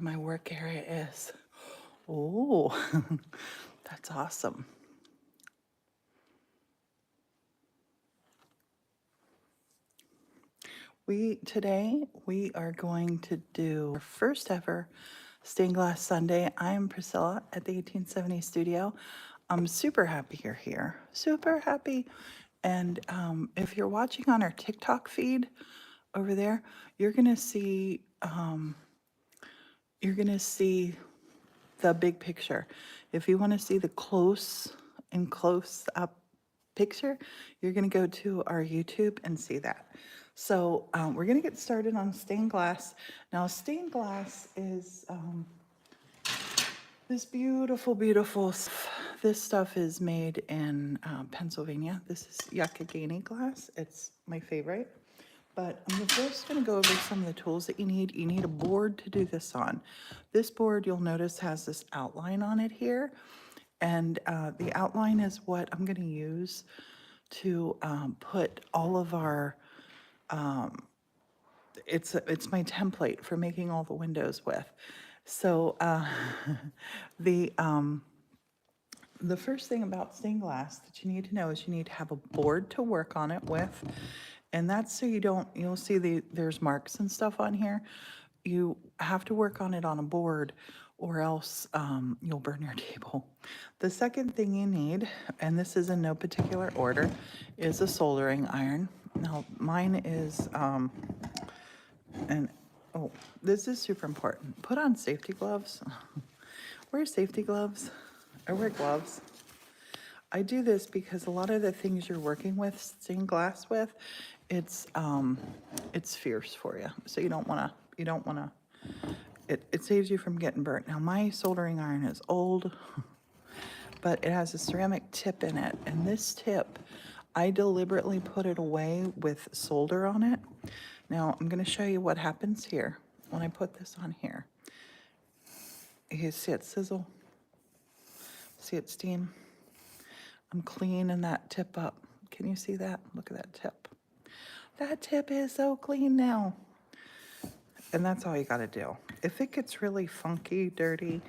my work area is. Oh, that's awesome. Today we are going to do our first ever stained glass Sunday. I am Priscilla at the 1870 studio. I'm super happy you're here. Super happy. And if you're watching on our TikTok feed over there, you're gonna see the big picture. If you want to see the close up picture, you're going to go to our YouTube and see that. So we're going to get started on stained glass. Now, stained glass is this beautiful, beautiful stuff. This stuff is made in Pennsylvania. This is Yakagani glass. It's my favorite. But I'm first going to go over some of the tools that you need. You need a board to do this on. This board, you'll notice, has this outline on it here. And the outline is what I'm going to use to put all of our, it's my template for making all the windows with. So the first thing about stained glass that you need to know is you need to have a board to work on it with. And that's so you'll see there's marks and stuff on here. You have to work on it on a board or else you'll burn your table. The second thing you need, and this is in no particular order, is a soldering iron. Now mine is, this is super important. Put on safety gloves. Wear safety gloves. I wear gloves. I do this because a lot of the things you're working with, stained glass with, it's fierce for you. So you don't wanna, it saves you from getting burnt. Now my soldering iron is old, but it has a ceramic tip in it. And this tip, I deliberately put it away with solder on it. Now I'm gonna show you what happens here when I put this on here. You see it sizzle? See it steam? I'm cleaning that tip up. Can you see that? Look at that tip. That tip is so clean now. And that's all you gotta do. If it gets really funky, dirty,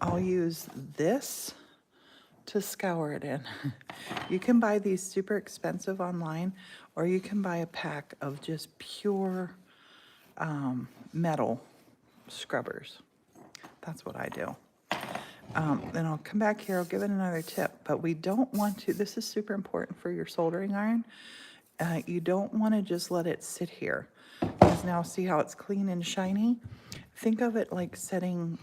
I'll use this to scour it in. You can buy these super expensive online, or you can buy a pack of just pure metal scrubbers. That's what I do. Then I'll come back here, I'll give it another tip, but we don't want to, this is super important for your soldering iron. You don't want to just let it sit here. Because now see how it's clean and shiny? Think of it like setting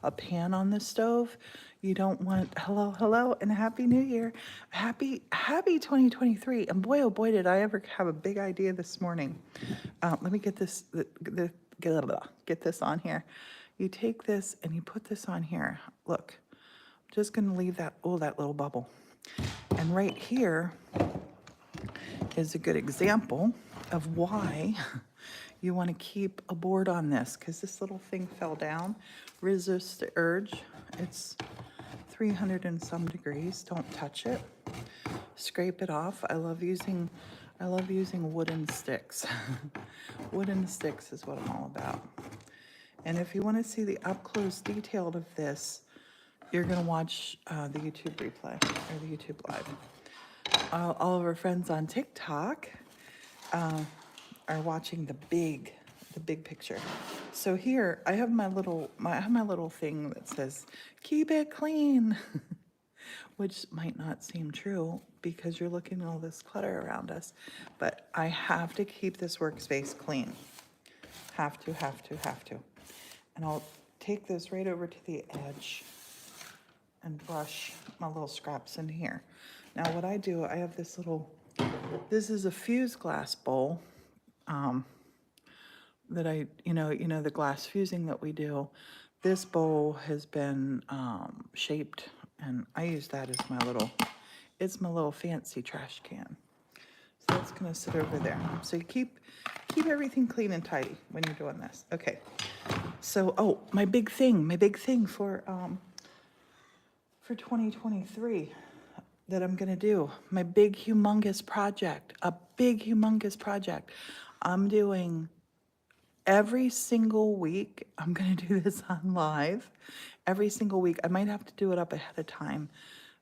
a pan on the stove. You don't want, hello, and Happy New Year. Happy 2023. And boy, oh boy, did I ever have a big idea this morning. Let me get this, get this on here. You take this and you put this on here. Look, I'm just gonna leave that, that little bubble. And right here is a good example of why you wanna keep a board on this, because this little thing fell down. Resist the urge. It's 300 and some degrees. Don't touch it. Scrape it off. I love using wooden sticks. Wooden sticks is what I'm all about. And if you want to see the up-close detailed of this, you're going to watch the YouTube replay or the YouTube live. All of our friends on TikTok are watching the big picture. So here I have my little thing that says keep it clean, which might not seem true because you're looking at all this clutter around us, but I have to keep this workspace clean. Have to. And I'll take this right over to the edge and brush my little scraps in here. Now what I do, I have this this is a fused glass bowl that the glass fusing that we do. This bowl has been shaped, and I use that as it's my little fancy trash can. So that's gonna sit over there. So you keep everything clean and tidy when you're doing this. Okay. So, my big thing for 2023 that I'm gonna do, my big humongous project, I'm doing every single week, I'm going to do this on live. Every single week. I might have to do it up ahead of time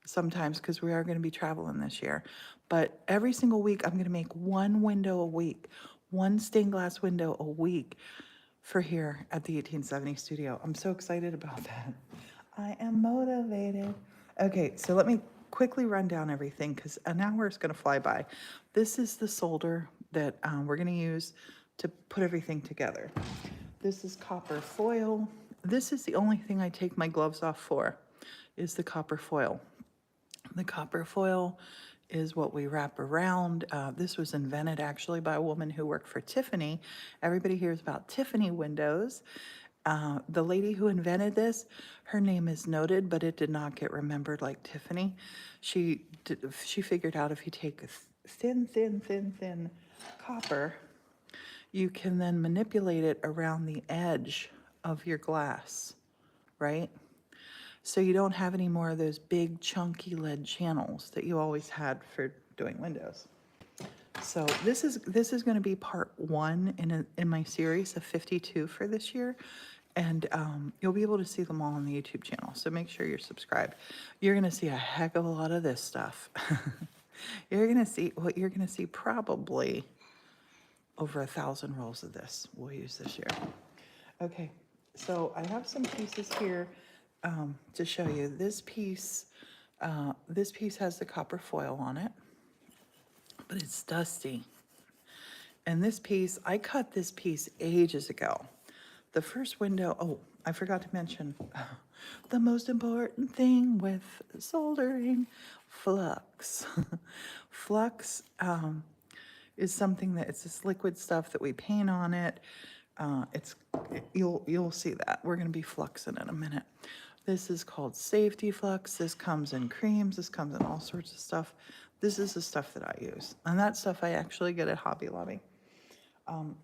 sometimes because we are going to be traveling this year. But every single week, I'm going to make one window a week, one stained glass window a week for here at the 1870 studio. I'm so excited about that. I am motivated. Okay, so let me quickly run down everything because an hour is going to fly by. This is the solder that we're going to use to put everything together. This is copper foil. This is the only thing I take my gloves off for, is the copper foil. The copper foil is what we wrap around. This was invented actually by a woman who worked for Tiffany. Everybody hears about Tiffany windows. The lady who invented this, her name is noted, but it did not get remembered like Tiffany. She figured out if you take thin copper, you can then manipulate it around the edge of your glass, right? So you don't have any more of those big chunky lead channels that you always had for doing windows. So this is going to be part 1 in my series of 52 for this year. And you'll be able to see them all on the YouTube channel. So make sure you're subscribed. You're going to see a heck of a lot of this stuff. You're going to see probably over 1,000 rolls of this we'll use this year. Okay, so I have some pieces here to show you. This piece has the copper foil on it, but it's dusty. And this piece, I cut this piece ages ago. The first window, oh, I forgot to mention the most important thing with soldering, flux. Flux is something that, it's this liquid stuff that we paint on it. You'll see that. We're going to be fluxing in a minute. This is called safety flux. This comes in creams. This comes in all sorts of stuff. This is the stuff that I use. And that stuff I actually get at Hobby Lobby.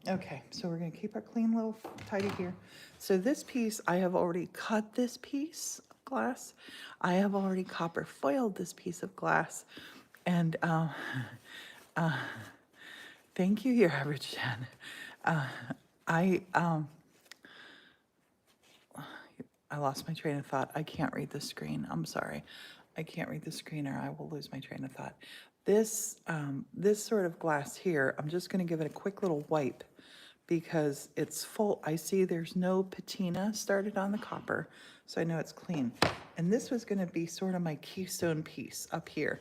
Okay, so we're going to keep our clean little tidy here. So this piece, I have already cut this piece of glass. I have already copper foiled this piece of glass. And thank you, your average Jen. I lost my train of thought. I can't read the screen. I'm sorry. I can't read the screen or I will lose my train of thought. This sort of glass here, I'm just going to give it a quick little wipe because it's full. I see there's no patina started on the copper, so I know it's clean. And this was going to be sort of my keystone piece up here.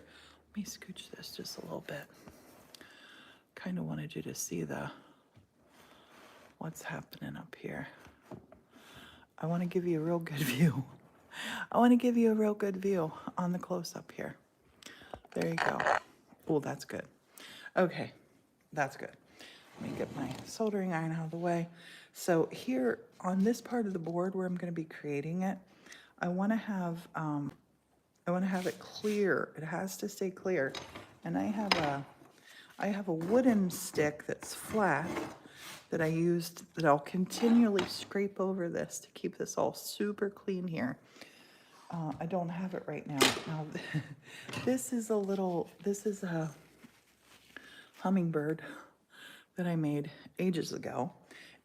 Let me scooch this just a little bit. Kind of wanted you to see what's happening up here. I want to give you a real good view. I want to give you a real good view on the close-up here. There you go. Oh, that's good. Okay, that's good. Let me get my soldering iron out of the way. So here on this part of the board where I'm going to be creating it, I want to have it clear. It has to stay clear. And I have a wooden stick that's flat that I used, that I'll continually scrape over this to keep this all super clean here. I don't have it right now. Now, this is a hummingbird that I made ages ago.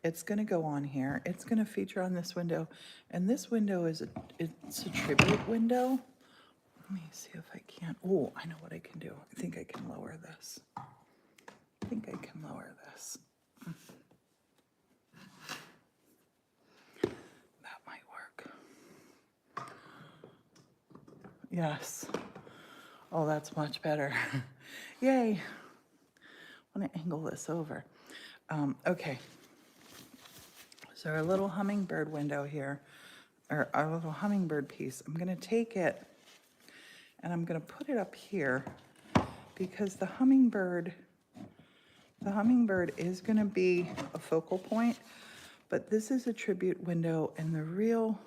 It's going to go on here. It's going to feature on this window. And this window it's a tribute window. Let me see if I can. Oh, I know what I can do. I think I can lower this. That might work. Yes. Oh, that's much better. Yay. I want to angle this over. Okay. So our little hummingbird window here, or our little hummingbird piece, I'm going to take it and I'm going to put it up here because the hummingbird is going to be a focal point, but this is a tribute window, and the real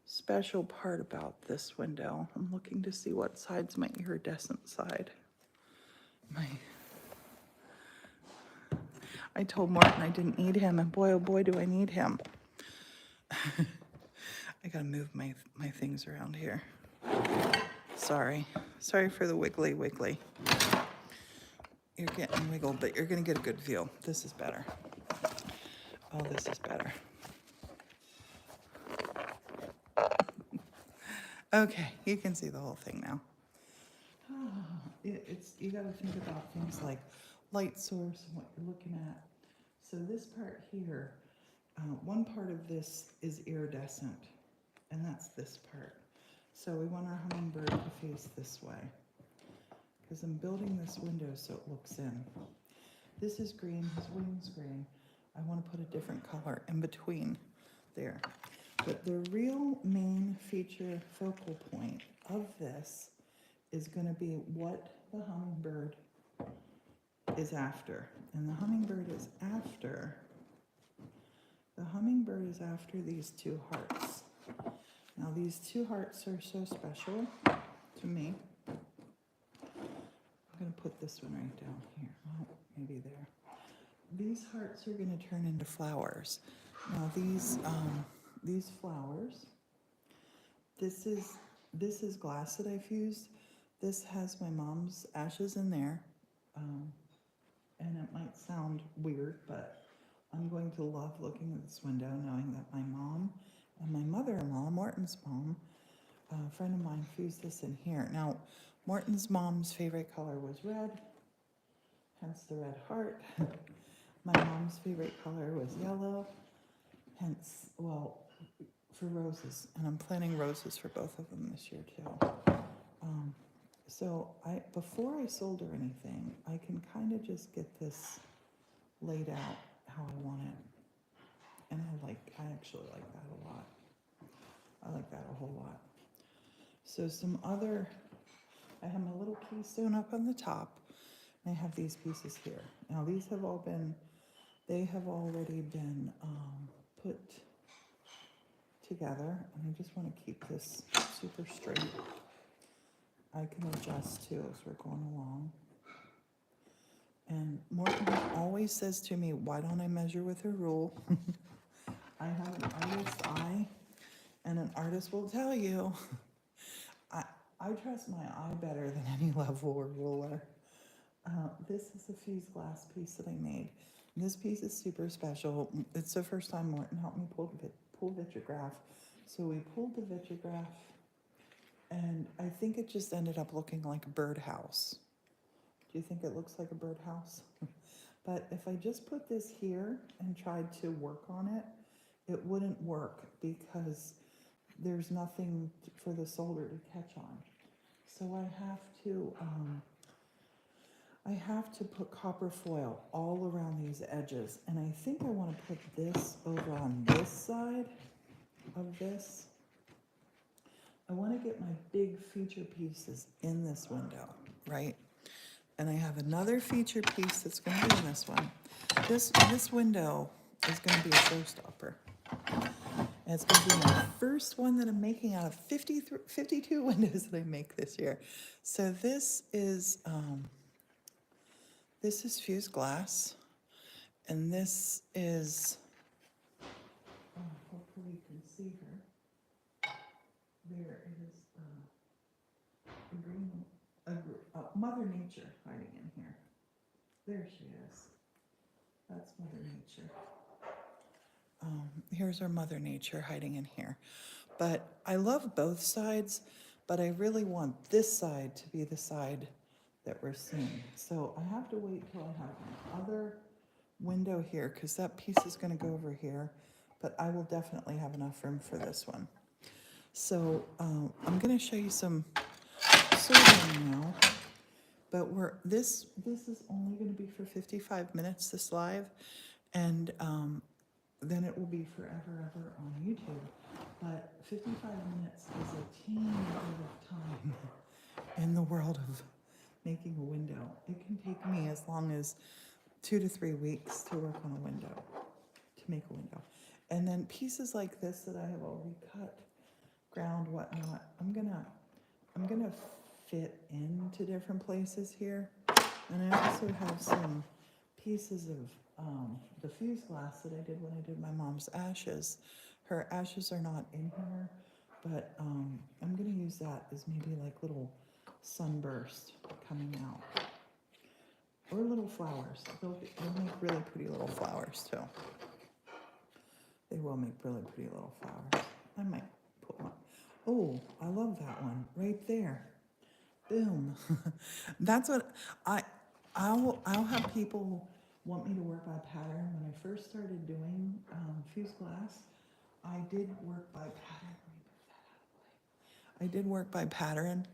special part about this window, I'm looking to see what side's my iridescent side. I told Morton I didn't need him, and boy, oh boy, do I need him. I gotta move my things around here. Sorry for the wiggly. You're getting wiggled, but you're gonna get a good view. This is better. Oh, this is better. Okay, you can see the whole thing now. You got to think about things like light source and what you're looking at. So this part here, one part of this is iridescent, and that's this part. So we want our hummingbird to face this way, because I'm building this window so it looks in. This is green, his wing's green. I want to put a different color in between there. But the real main feature focal point of this is going to be what the hummingbird is after. And the hummingbird is after these two hearts. Now these two hearts are so special to me. I'm going to put this one right down here. Oh, maybe there. These hearts are going to turn into flowers. Now these flowers, this is glass that I've used. This has my mom's ashes in there, and it might sound weird, but I'm going to love looking at this window, knowing that my mom and my mother-in-law, Morton's mom, a friend of mine, fused this in here. Now, Morton's mom's favorite color was red, hence the red heart. My mom's favorite color was yellow, hence, well, for roses, and I'm planting roses for both of them this year too. So before I solder anything, I can kind of just get this laid out how I want it. And I actually like that a lot. I like that a whole lot. So I have my little keystone up on the top, and I have these pieces here. Now these have they have already been put together, and I just want to keep this super straight. I can adjust too as we're going along. And Morton always says to me, why don't I measure with a rule? I have an artist's eye, and an artist will tell you. I trust my eye better than any level or ruler. This is a fused glass piece that I made. This piece is super special. It's the first time Morton helped me pull vitrograph. So we pulled the vitrograph, and I think it just ended up looking like a birdhouse. Do you think it looks like a birdhouse? But if I just put this here and tried to work on it, it wouldn't work because there's nothing for the solder to catch on. So I have to put copper foil all around these edges. And I think I want to put this over on this side of this. I want to get my big feature pieces in this window, right? And I have another feature piece that's going to be in this one. This window is going to be a showstopper. And it's going to be my first one that I'm making out of 52 windows that I make this year. So this is fused glass, and this is, hopefully you can see her. There is Mother Nature hiding in here. There she is. That's Mother Nature. Here's our Mother Nature hiding in here. But I love both sides, but I really want this side to be the side that we're seeing. So I have to wait till I have my other window here, because that piece is going to go over here, but I will definitely have enough room for this one. So I'm going to show you some soldering now, but this is only going to be for 55 minutes, this live, and then it will be forever ever on YouTube. But 55 minutes is a teeny bit of time in the world of making a window. It can take me as long as 2 to 3 weeks to work on a window, to make a window. And then pieces like this that I have already cut, ground, whatnot, I'm gonna fit into different places here. And I also have some pieces of the fused glass that I did when I did my mom's ashes. Her ashes are not in here, but I'm gonna use that as maybe like little sunburst coming out. Or little flowers. They'll make really pretty little flowers too. They will make really pretty little flowers. I might put one. Oh, I love that one right there. Boom. That's what I'll have people want me to work by pattern. When I first started doing fused glass, I did work by pattern. I did work by pattern.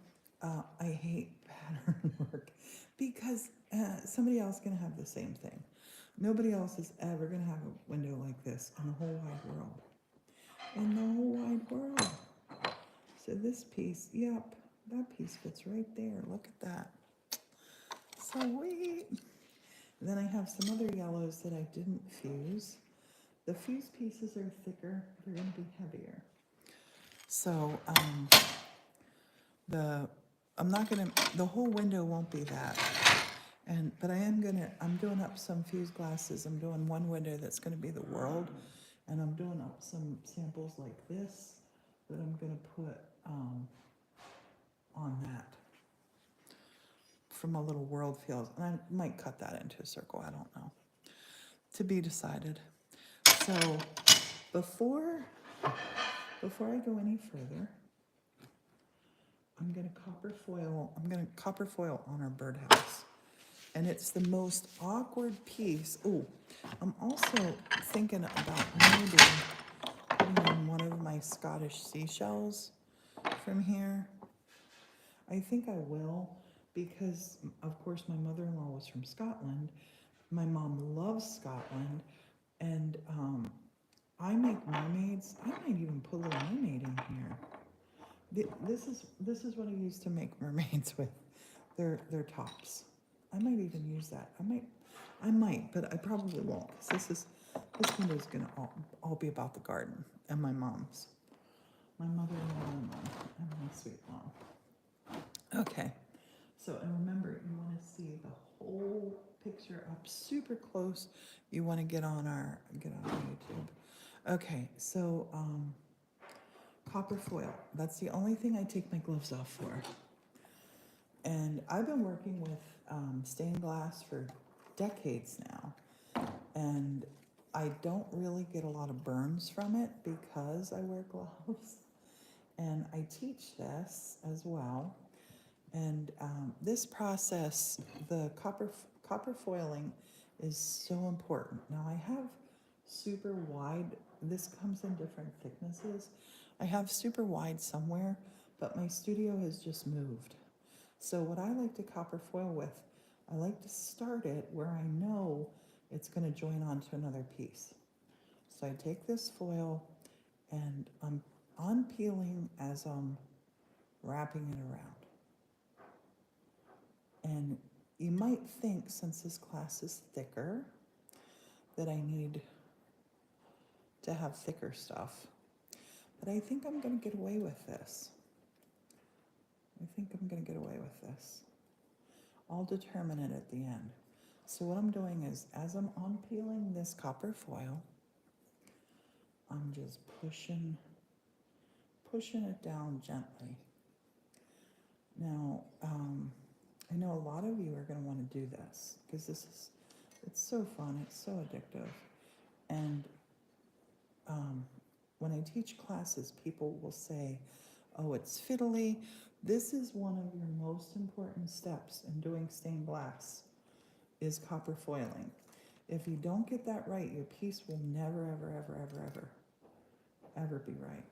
I hate pattern work because somebody else can have the same thing. Nobody else is ever going to have a window like this in the whole wide world. In the whole wide world. So this piece, yep, that piece fits right there. Look at that. Sweet. And then I have some other yellows that I didn't fuse. The fused pieces are thicker. They're going to be heavier. So the whole window won't be that. But I'm doing up some fused glasses. I'm doing one window that's going to be the world. And I'm doing up some samples like this that I'm going to put on that from a little world field. And I might cut that into a circle. I don't know. To be decided. So before I go any further, I'm going to copper foil on our birdhouse. And it's the most awkward piece. Oh, I'm also thinking about maybe putting in one of my Scottish seashells from here. I think I will because, of course, my mother-in-law was from Scotland. My mom loves Scotland. And I make mermaids. I might even put a little mermaid in here. This is what I used to make mermaids with. Their tops. I might even use that. I might, but I probably won't. This window is gonna all be about the garden and my mom's, my mother-in-law and my sweet mom. Okay, so and remember, you want to see the whole picture up super close. You want to get on YouTube. Okay, so copper foil. That's the only thing I take my gloves off for. And I've been working with stained glass for decades now. And I don't really get a lot of burns from it because I wear gloves. And I teach this as well. And this process, the copper foiling is so important. Now I have super wide, this comes in different thicknesses. I have super wide somewhere, but my studio has just moved. So what I like to copper foil with, I like to start it where I know it's going to join onto another piece. So I take this foil and I'm unpeeling as I'm wrapping it around. And you might think, since this glass is thicker, that I need to have thicker stuff. But I think I'm going to get away with this. I'll determine it at the end. So what I'm doing is, as I'm unpeeling this copper foil, I'm just pushing it down gently. Now, I know a lot of you are going to want to do this because it's so fun, it's so addictive. And when I teach classes, people will say, oh, it's fiddly. This is one of your most important steps in doing stained glass, is copper foiling. If you don't get that right, your piece will never, ever be right.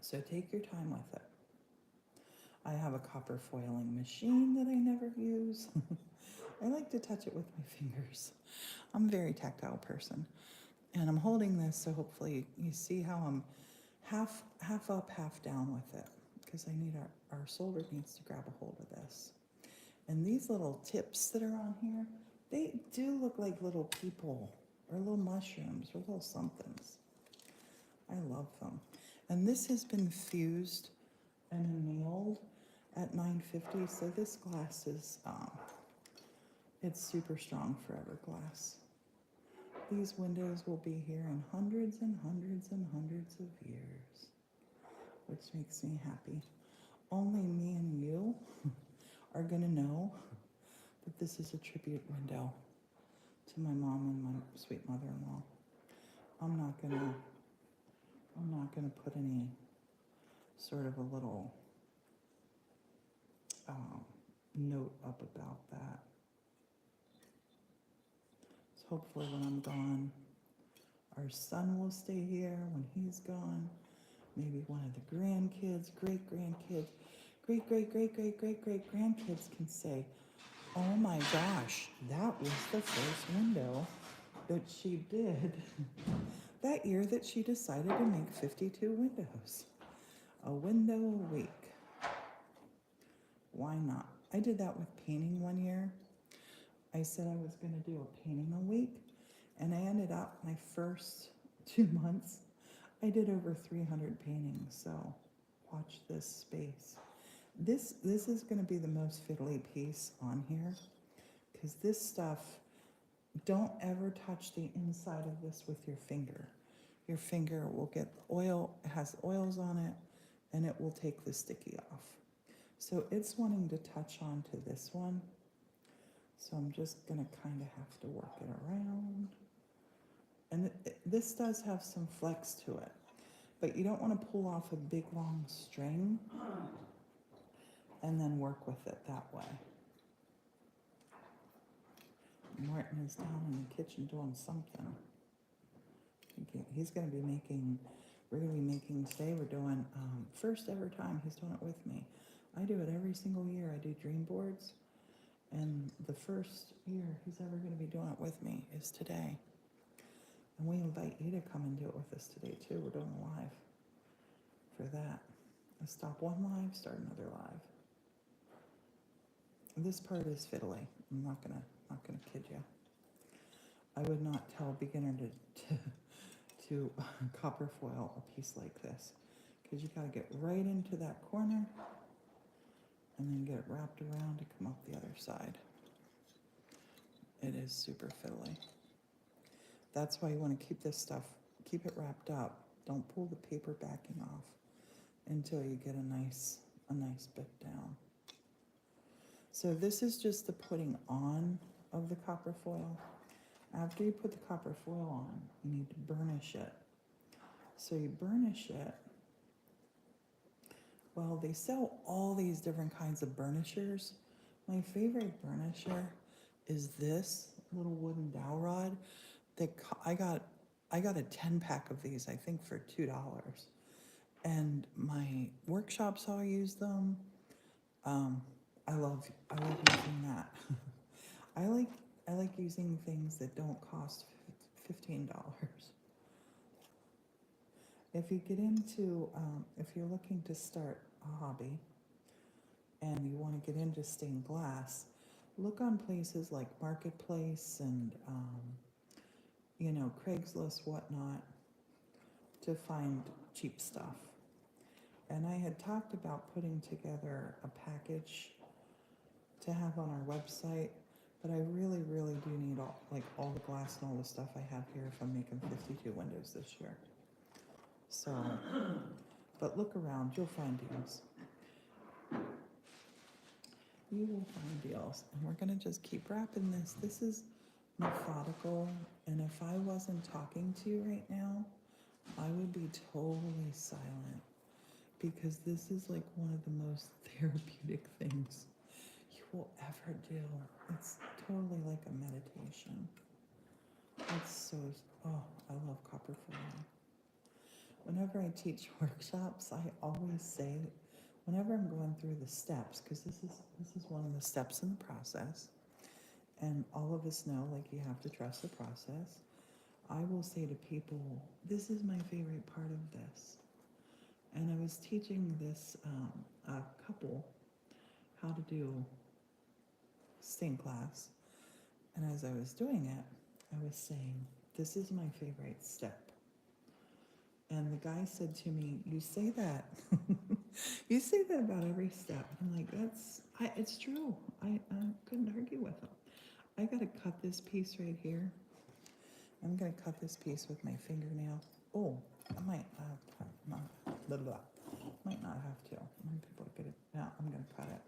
So take your time with it. I have a copper foiling machine that I never use. I like to touch it with my fingers. I'm a very tactile person. And I'm holding this, so hopefully you see how I'm half up, half down with it, because I need our solder needs to grab a hold of this. And these little tips that are on here, they do look like little people or little mushrooms or little somethings. I love them. And this has been fused and nailed at 950, so this glass is, it's super strong forever glass. These windows will be here in hundreds and hundreds and hundreds of years, which makes me happy. Only me and you are going to know that this is a tribute window to my mom and my sweet mother-in-law. I'm not gonna put any sort of a little note up about that. So hopefully when I'm gone, our son will stay here when he's gone. Maybe one of the grandkids, great-grandkids, great-great-great-great-great-great-grandkids can say, oh my gosh, that was the first window that she did that year that she decided to make 52 windows. A window a week. Why not? I did that with painting one year. I said I was going to do a painting a week, and I ended up my first 2 months, I did over 300 paintings. So watch this space. This is going to be the most fiddly piece on here, because this stuff, don't ever touch the inside of this with your finger. Your finger will get oil, it has oils on it, and it will take the sticky off. So it's wanting to touch onto this one. So I'm just gonna kind of have to work it around. And this does have some flex to it, but you don't want to pull off a big long string and then work with it that way. Morton is down in the kitchen doing something. He's gonna be making, we're gonna be making, today we're doing, first ever time he's doing it with me. I do it every single year. I do dream boards. And the first year he's ever going to be doing it with me is today. And we invite you to come and do it with us today too. We're doing a live for that. I stop one live, start another live. This part is fiddly. I'm not gonna kid you. I would not tell a beginner to copper foil a piece like this, because you got to get right into that corner and then get it wrapped around to come up the other side. It is super fiddly. That's why you want to keep this stuff, keep it wrapped up. Don't pull the paper backing off until you get a nice bit down. So this is just the putting on of the copper foil. After you put the copper foil on, you need to burnish it. So you burnish it. Well, they sell all these different kinds of burnishers. My favorite burnisher is this little wooden dowel rod. That I got a 10-pack of these, I think, for $2. And my workshops all use them. I love using that. I like using things that don't cost $15. If you get into, if you're looking to start a hobby and you want to get into stained glass, look on places like Marketplace and, Craigslist, whatnot, to find cheap stuff. And I had talked about putting together a package to have on our website, but I really, really do need all the glass and all the stuff I have here if I'm making 52 windows this year. So, but look around, you'll find deals. You will find deals. And we're gonna just keep wrapping this. This is methodical, and if I wasn't talking to you right now, I would be totally silent, because this is like one of the most therapeutic things you will ever do. It's totally like a meditation. It's so, I love copper foiling. Whenever I teach workshops, I always say, whenever I'm going through the steps, because this is one of the steps in the process, and all of us know, like, you have to trust the process. I will say to people, this is my favorite part of this. And I was teaching this a couple how to do stained glass. And as I was doing it, I was saying, this is my favorite step. And the guy said to me, you say that. You say that about every step. I'm like, it's true. I couldn't argue with him. I got to cut this piece right here. I'm going to cut this piece with my fingernail. Oh, I might not have to. People get it. No, I'm going to cut it.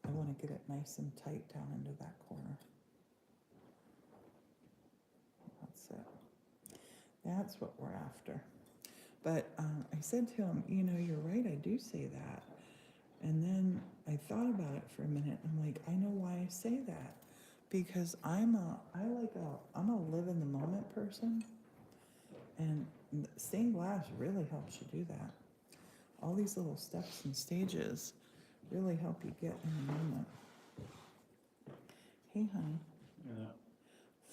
I want to get it nice and tight down into that corner. That's what we're after. But I said to him, you know, you're right, I do say that. And then I thought about it for a minute. I'm like, I know why I say that. Because I'm a live in the moment person. And stained glass really helps you do that. All these little steps and stages really help you get in the moment. Hey, honey. Yeah.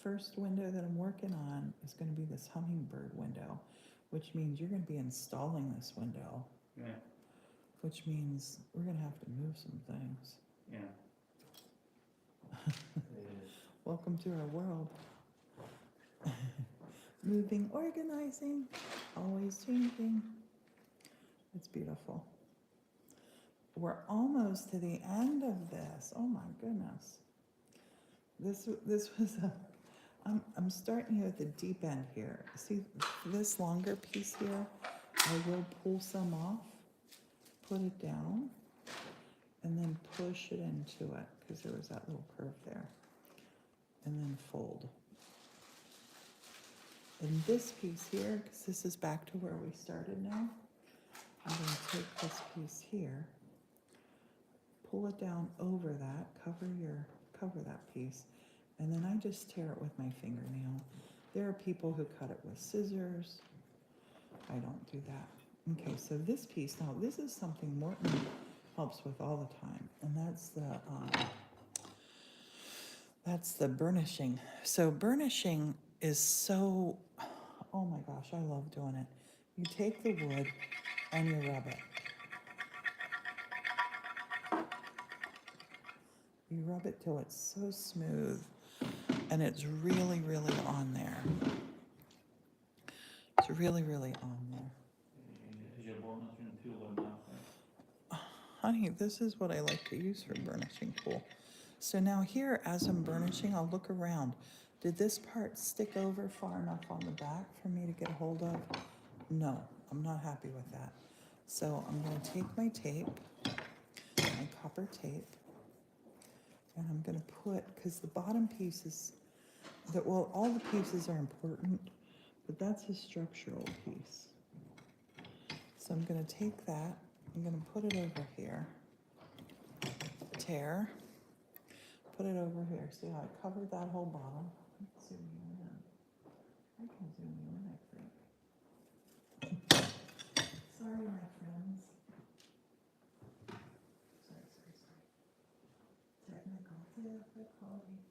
First window that I'm working on is going to be this hummingbird window, which means you're going to be installing this window. Yeah. Which means we're going to have to move some things. Yeah. Welcome to our world. Moving, organizing, always changing. It's beautiful. We're almost to the end of this. Oh my goodness. This was I'm starting you at the deep end here. See this longer piece here? I will pull some off, put it down, and then push it into it because there was that little curve there. And then fold. And this piece here, because this is back to where we started now, I'm going to take this piece here, pull it down over that, cover that piece, and then I just tear it with my fingernail. There are people who cut it with scissors. I don't do that. Okay, so this piece, now this is something Morton helps with all the time, and that's the burnishing. So burnishing is so, oh my gosh, I love doing it. You take the wood and you rub it. You rub it till it's so smooth and it's really, really on there. It's really, really on there. Honey, this is what I like to use for burnishing tool. So now here, as I'm burnishing, I'll look around. Did this part stick over far enough on the back for me to get a hold of? No, I'm not happy with that. So I'm going to take my tape, my copper tape, and I'm going to put, because the bottom pieces, well, all the pieces are important, but that's a structural piece. So I'm going to take that, I'm going to put it over here, tear, put it over here. See how I covered that whole bottom? Let's zoom you in. I can zoom you in, I think. Sorry, my friends. Sorry. Technical difficulties.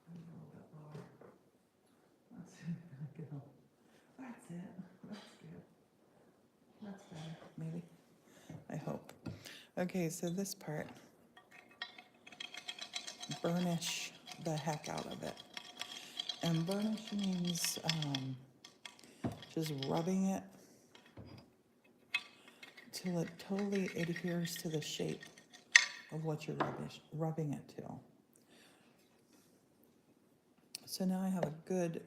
I'm a little bit lower. Let's see if I can go. That's it. That's good. That's better, maybe. I hope. Okay, so this part, burnish the heck out of it. And burnish means just rubbing it till it totally adheres to the shape of what you're rubbing it to. So now I have a good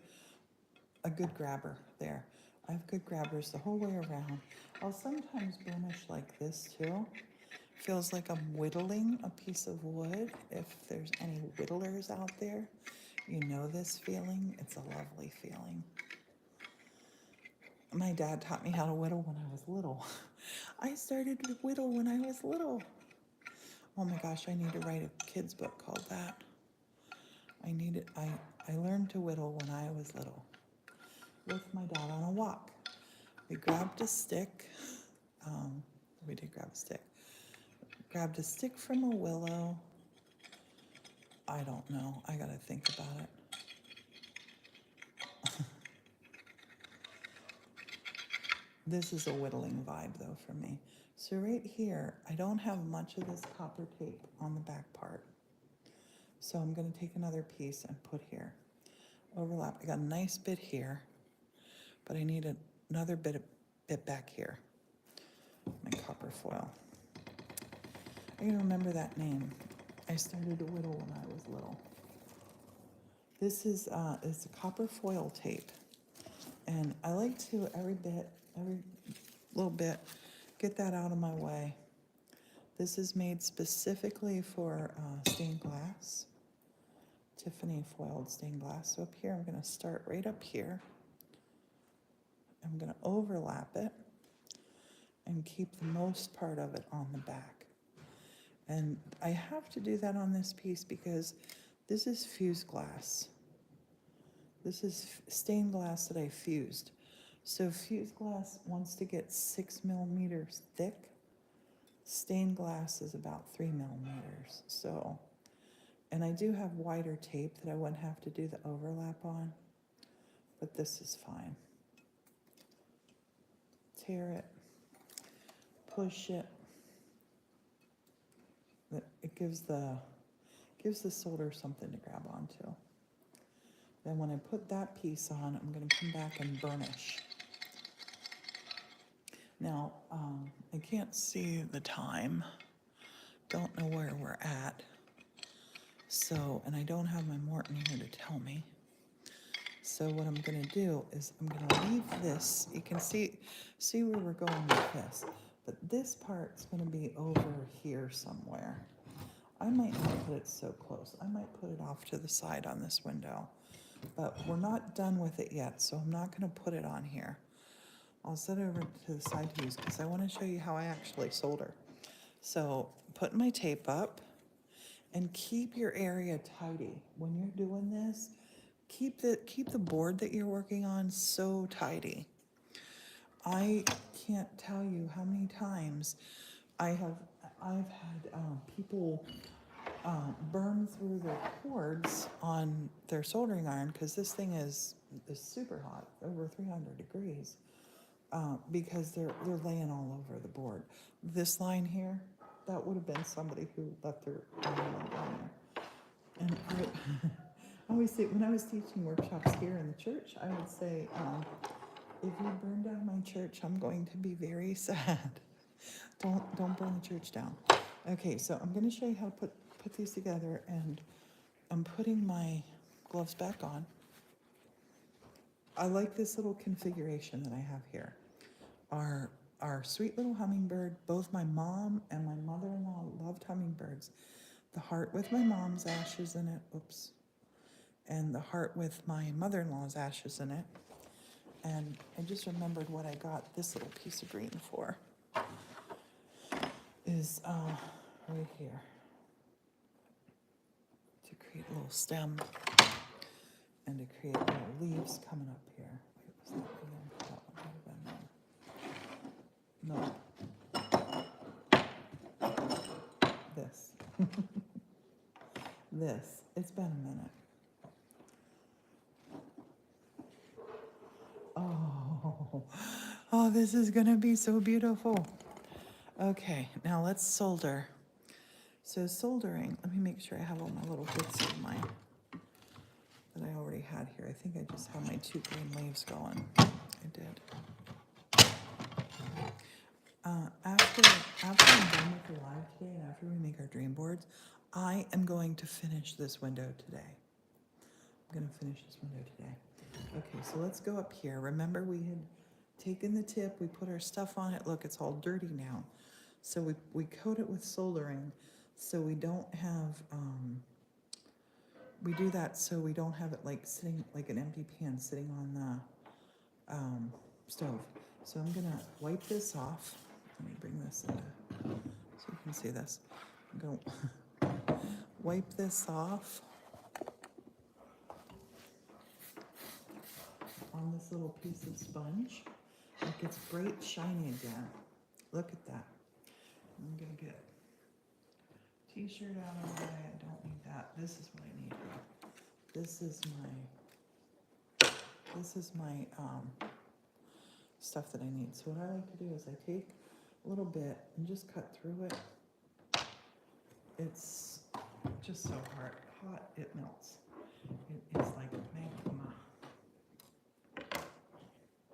grabber there. I have good grabbers the whole way around. I'll sometimes burnish like this too. Feels like I'm whittling a piece of wood. If there's any whittlers out there, you know this feeling. It's a lovely feeling. My dad taught me how to whittle when I was little. I started to whittle when I was little. Oh my gosh, I need to write a kid's book called that. I learned to whittle when I was little with my dad on a walk. We grabbed a stick. We did grab a stick. Grabbed a stick from a willow. I don't know. I gotta think about it. This is a whittling vibe though for me. So right here, I don't have much of this copper tape on the back part. So I'm gonna take another piece and put here. Overlap. I got a nice bit here, but I need another bit back here. My copper foil. I can remember that name. I started to whittle when I was little. This is it's a copper foil tape. And I like to, every little bit, get that out of my way. This is made specifically for stained glass. Tiffany foiled stained glass. So up here, I'm gonna start right up here. I'm going to overlap it and keep the most part of it on the back. And I have to do that on this piece because this is fused glass. This is stained glass that I fused. So fused glass wants to get 6 millimeters thick. Stained glass is about 3 millimeters. So, and I do have wider tape that I wouldn't have to do the overlap on, but this is fine. Tear it, push it. It gives the solder something to grab onto. Then when I put that piece on, I'm going to come back and burnish. Now, I can't see the time. Don't know where we're at. So, and I don't have my Morton here to tell me. So what I'm going to do is I'm going to leave this. You can see where we're going with this. But this part's going to be over here somewhere. I might not put it so close. I might put it off to the side on this window. But we're not done with it yet, so I'm not going to put it on here. I'll set it over to the side to use because I want to show you how I actually solder. So put my tape up and keep your area tidy. When you're doing this, keep the board that you're working on so tidy. I can't tell you how many times I've had people burn through their cords on their soldering iron because this thing is super hot, over 300 degrees, because they're laying all over the board. This line here, that would have been somebody who left their iron on there. And I always say, when I was teaching workshops here in the church, I would say, if you burn down my church, I'm going to be very sad. Don't burn the church down. Okay, so I'm going to show you how to put these together, and I'm putting my gloves back on. I like this little configuration that I have here. Our sweet little hummingbird, both my mom and my mother-in-law loved hummingbirds. The heart with my mom's ashes in it, oops, and the heart with my mother-in-law's ashes in it. And I just remembered what I got this little piece of green for. Is right here. To create a little stem and to create little leaves coming up here. Wait, was that one? That one might have been there. No. This. This. It's been a minute. Oh, this is gonna be so beautiful. Okay, now let's solder. So soldering, let me make sure I have all my little bits of mine that I already had here. I think I just have my 2 green leaves going. I did. After I'm done with the live today and after we make our dream boards, I am going to finish this window today. I'm gonna finish this window today. Okay, so let's go up here. Remember we had taken the tip, we put our stuff on it. Look, it's all dirty now. So we coat it with soldering so we don't have, we do that so we don't have it like sitting, like an empty pan sitting on the stove. So I'm gonna wipe this off. Let me bring this in so you can see this. I'm gonna wipe this off on this little piece of sponge. It gets bright, shiny again. Look at that. I'm gonna get t-shirt out of the way. I don't need that. This is what I need. This is my stuff that I need. So what I like to do is I take a little bit and just cut through it. It's just so hot, it melts. It's like magma.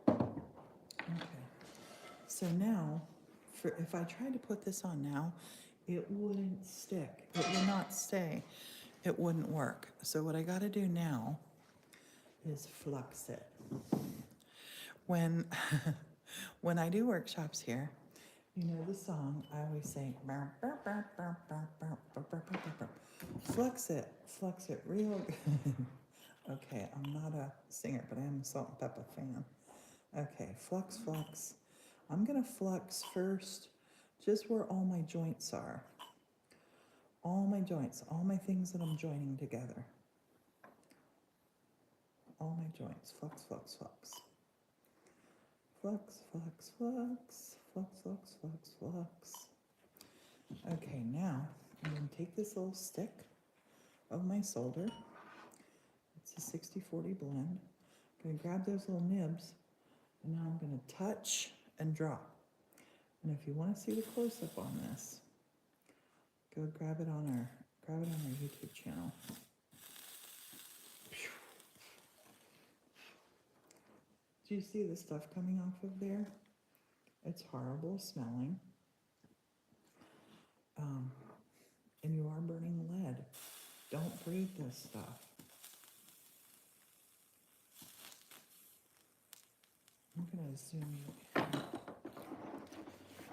Okay, so now, if I tried to put this on now, it wouldn't stick. It would not stay. It wouldn't work. So what I got to do now is flux it. When I do workshops here, you know the song, I always say, flux it real good. Okay, I'm not a singer, but I am a Salt and Pepper fan. Okay, flux, flux. I'm gonna flux first, just where all my joints are. All my joints, all my things that I'm joining together. All my joints, flux, flux, flux. Flux, flux, flux, flux, flux, flux, flux. Okay, now I'm gonna take this little stick of my solder. It's a 60-40 blend. I'm gonna grab those little nibs, and now I'm gonna touch and drop. And if you want to see the close-up on this, go grab it on our YouTube channel. Do you see the stuff coming off of there? It's horrible smelling. And you are burning lead. Don't breathe this stuff. I'm gonna zoom you in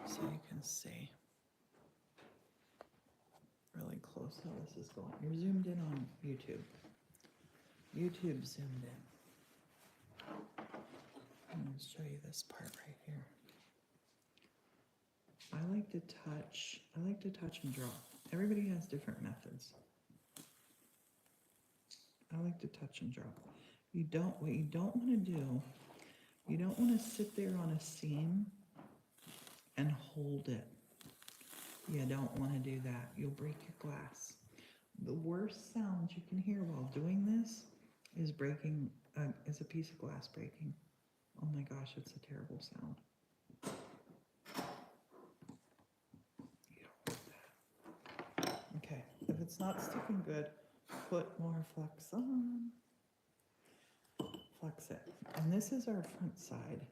so you can see really close how this is going. You're zoomed in on YouTube. YouTube zoomed in. I'm gonna show you this part right here. I like to touch and draw. Everybody has different methods. I like to touch and draw. What you don't want to do, you don't want to sit there on a seam and hold it. You don't want to do that. You'll break your glass. The worst sound you can hear while doing this is a piece of glass breaking. Oh my gosh, it's a terrible sound. You don't want that. Okay, if it's not sticking good, put more flux on. Flux it. And this is our front side.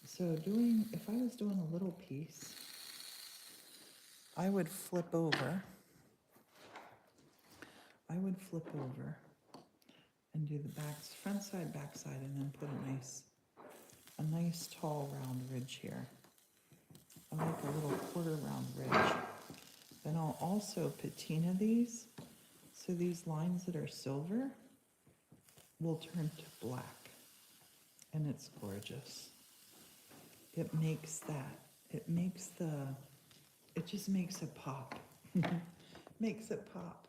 So if I was doing a little piece, I would flip over. And do the front side, back side, and then put a nice tall round ridge here. I like a little quarter round ridge. Then I'll also patina these, so these lines that are silver will turn to black, and it's gorgeous. It just makes it pop. Makes it pop.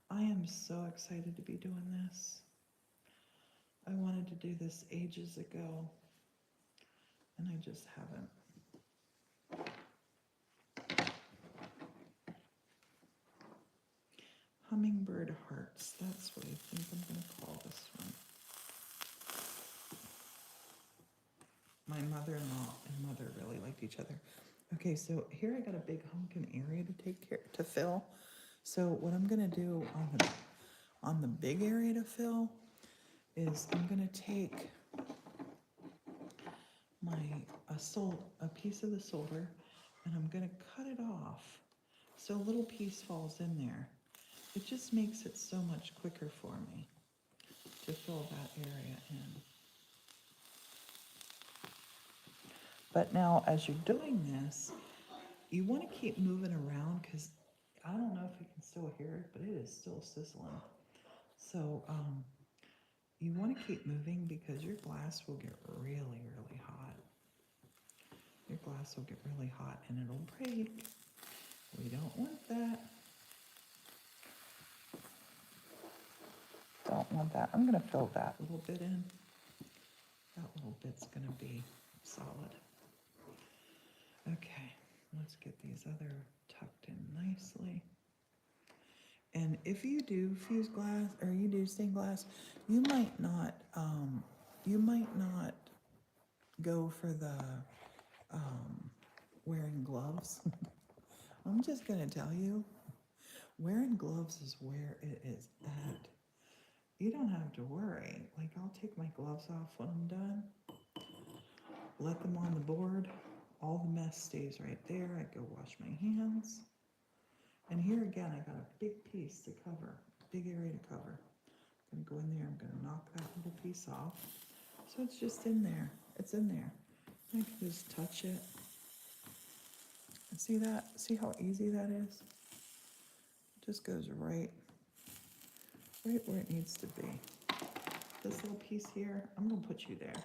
I am so excited to be doing this. I wanted to do this ages ago, and I just haven't. Hummingbird hearts, that's what I think I'm going to call this one. My mother-in-law and mother really liked each other. Okay, so here I got a big hunkin' area to fill. So what I'm going to do on the big area to fill is I'm going to take a piece of the solder, and I'm going to cut it off so a little piece falls in there. It just makes it so much quicker for me to fill that area in. But now, as you're doing this, you want to keep moving around, because I don't know if you can still hear it, but it is still sizzling. So you want to keep moving, because your glass will get really, really hot. Your glass will get really hot and it'll break. We don't want that. Don't want that. I'm going to fill that little bit in. That little bit's going to be solid. Okay, let's get these other tucked in nicely. And if you do fuse glass or you do stained glass, you might not go for the wearing gloves. I'm just gonna tell you, wearing gloves is where it is at. You don't have to worry. Like, I'll take my gloves off when I'm done, let them on the board. All the mess stays right there. I go wash my hands. And here again, I got a big piece to cover, big area to cover. I'm gonna go in there, I'm gonna knock that little piece off. So it's just in there, it's in there. I can just touch it. And see that? See how easy that is? It just goes right where it needs to be. This little piece here, I'm gonna put you there.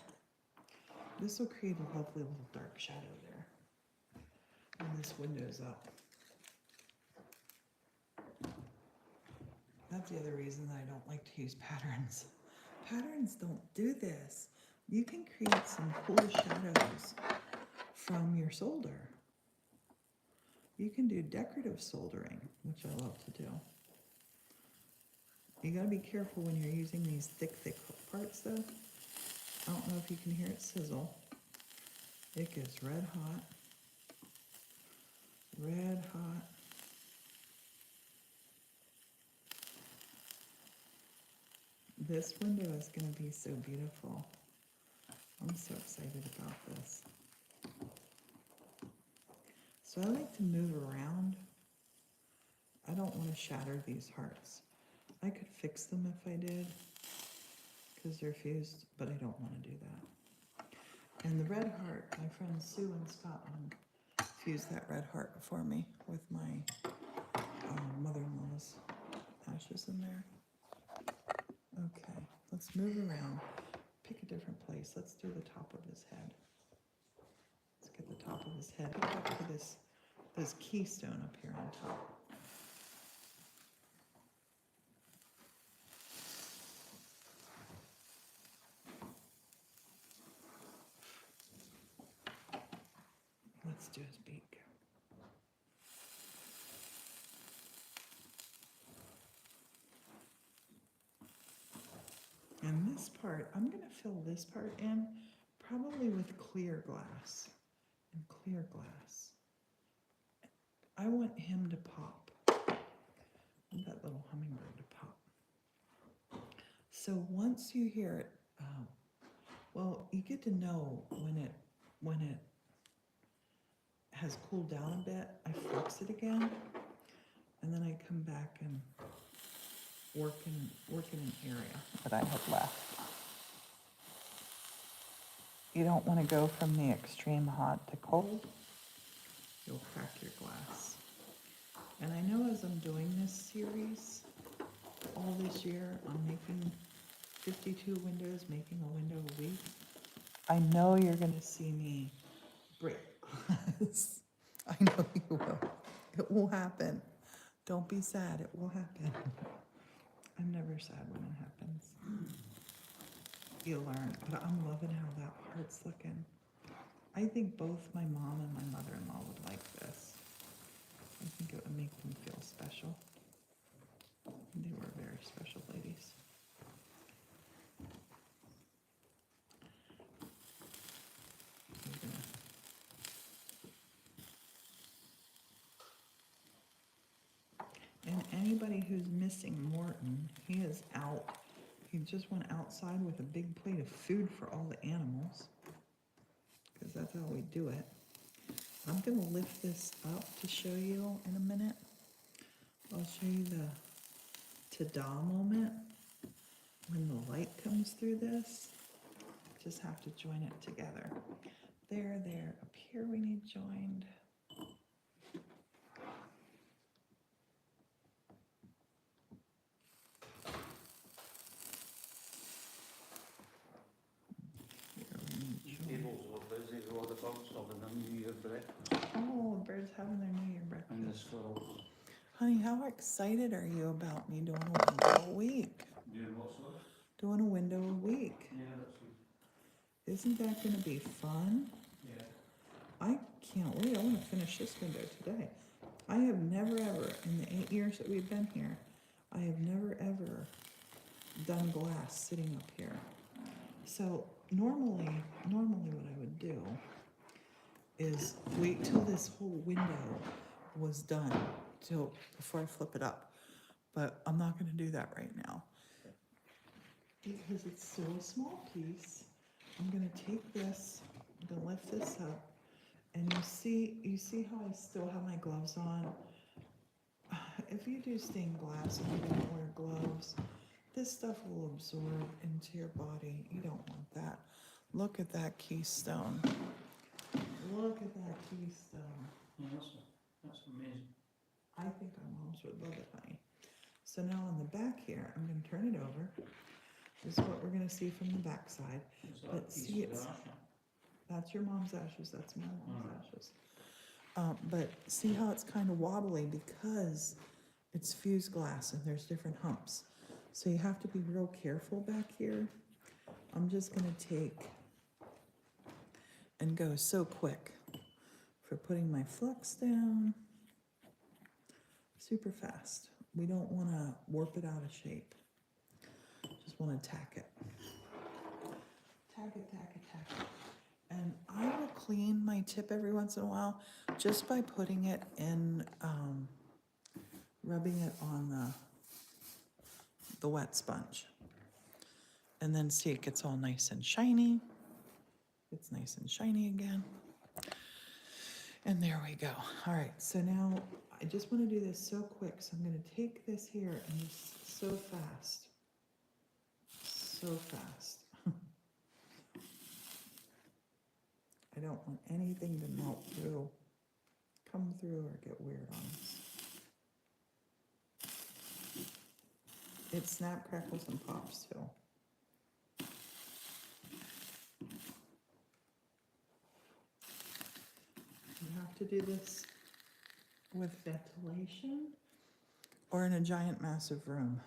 This will create a lovely little dark shadow there when this window's up. That's the other reason that I don't like to use patterns. Patterns don't do this. You can create some cool shadows from your solder. You can do decorative soldering, which I love to do. You gotta be careful when you're using these thick parts though. I don't know if you can hear it sizzle. It gets red hot. Red hot. This window is gonna be so beautiful. I'm so excited about this. So I like to move around. I don't want to shatter these hearts. I could fix them if I did, because they're fused, but I don't want to do that. And the red heart, my friend Sue in Scotland fused that red heart for me with my mother-in-law's ashes in there. Okay, let's move around. Pick a different place. Let's do the top of his head. Let's get the top of his head up to this keystone up here on top. Let's do his beak. And this part, I'm going to fill this part in probably with clear glass. And clear glass. I want him to pop. I want that little hummingbird to pop. So once you hear it, well, you get to know when it has cooled down a bit. I flex it again, and then I come back and work in an area that I have left. You don't want to go from the extreme hot to cold. You'll crack your glass. And I know as I'm doing this series, all this year, I'm making 52 windows, making a window a week. I know you're going to see me break glass. I know you will. It will happen. Don't be sad. It will happen. I'm never sad when it happens. You'll learn. But I'm loving how that heart's looking. I think both my mom and my mother-in-law would like this. I think it would make them feel special. They were very special ladies. And anybody who's missing Morton, he is out. He just went outside with a big plate of food for all the animals, because that's how we do it. I'm going to lift this up to show you in a minute. I'll show you the ta-da moment when the light comes through this. Just have to join it together. There, up here we need joined. Oh, birds having their New Year breakfast. And the squirrels. Honey, how excited are you about me doing a window a week? Doing what sort? Doing a window a week. Yeah, that's good. Isn't that going to be fun? Yeah. I can't wait. I want to finish this window today. I have never ever, in the 8 years that we've been here, I have never ever done glass sitting up here. So normally what I would do is wait till this whole window was done before I flip it up. But I'm not going to do that right now because it's still a small piece. I'm going to take this, I'm going to lift this up, and you see how I still have my gloves on? If you do stained glass and you don't wear gloves, this stuff will absorb into your body. You don't want that. Look at that keystone. Look at that keystone. Yeah, that's amazing. I think our moms would love it, honey. So now on the back here, I'm going to turn it over. This is what we're going to see from the back side. It's like But a piece see, of it's glass, That's your mom's ashes, that's my mom's Alright. ashes. But see how it's kind of wobbly because it's fused glass and there's different humps. So you have to be real careful back here. I'm just gonna take and go so quick for putting my flux down. Super fast. We don't wanna warp it out of shape. Just wanna tack it. Tack it, tack it, tack it. And I will clean my tip every once in a while just by putting it in, rubbing it on the wet sponge. And then see, it gets all nice and shiny. It's nice and shiny again. And there we go. All right, so now I just want to do this so quick. So I'm going to take this here and just so fast. So fast. I don't want anything to melt through, come through, or get weird on us. It snap, crackles, and pops too. You have to do this with ventilation or in a giant massive room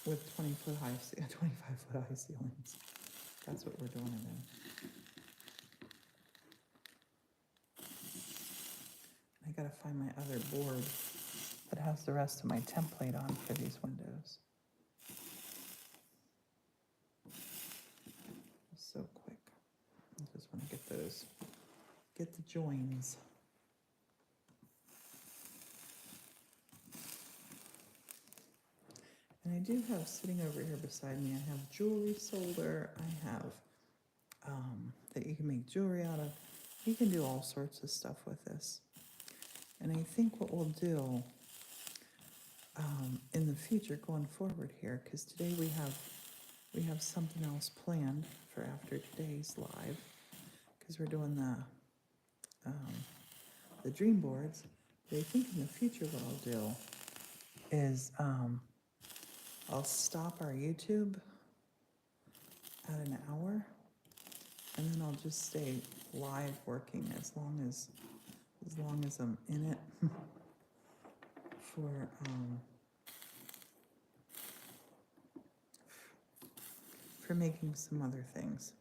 with 25-foot high ceilings. That's what we're doing it in. I gotta find my other board that has the rest of my template on for these windows. So quick. I just want to get those, get the joins. And I do have sitting over here beside me, I have jewelry solder. I have that you can make jewelry out of. You can do all sorts of stuff with this. And I think what we'll do in the future going forward here, because today we have something else planned for after today's live, because we're doing the dream boards. But I think in the future what I'll do is I'll stop our YouTube at an hour, and then I'll just stay live working as long as I'm in it for making some other things.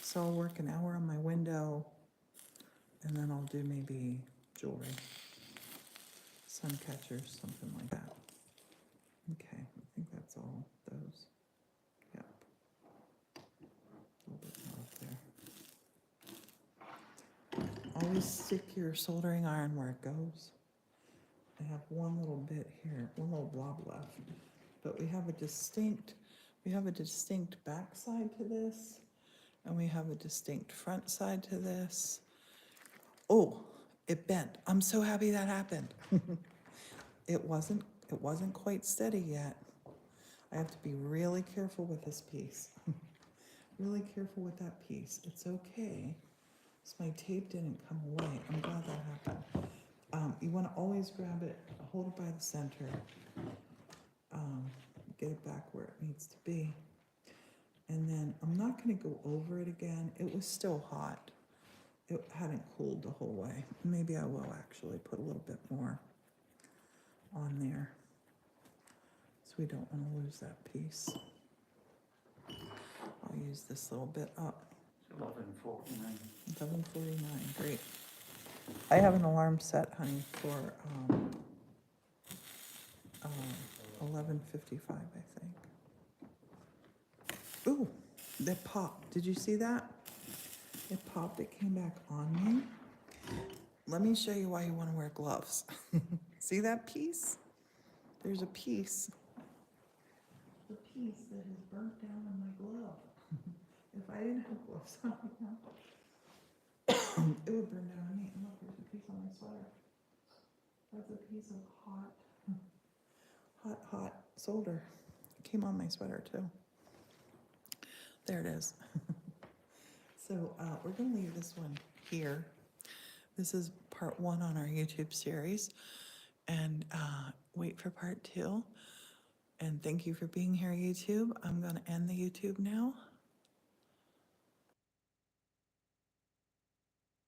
So I'll work an hour on my window, and then I'll do maybe jewelry, sun catchers, something like that. Okay, I think that's all those. Yep. A little bit more up there. Always stick your soldering iron where it goes. I have one little bit here, one little blob left, but we have a distinct back side to this, and we have a distinct front side to this. Oh, it bent. I'm so happy that happened. It wasn't quite steady yet. I have to be really careful with this piece. Really careful with that piece. It's okay. So my tape didn't come away. I'm glad that happened. You want to always grab it, hold it by the center, get it back where it needs to be. And then I'm not going to go over it again. It was still hot. It hadn't cooled the whole way. Maybe I will actually put a little bit more on there, so we don't want to lose that piece. I'll use this little bit up. 11:49. 11:49, great. I have an alarm set, honey, for 11:55, I think. Ooh, that popped. Did you see that? It popped. It came back on me. Let me show you why you want to wear gloves. See that piece? There's a piece. The piece that has burnt down on my glove. If I didn't have gloves on right now, it would burn down on me. And look, there's a piece on my sweater. That's a piece of hot solder. It came on my sweater too. There it is. So we're going to leave this one here. This is part 1 on our YouTube series. And wait for part 2. And thank you for being here, YouTube. I'm going to end the YouTube now.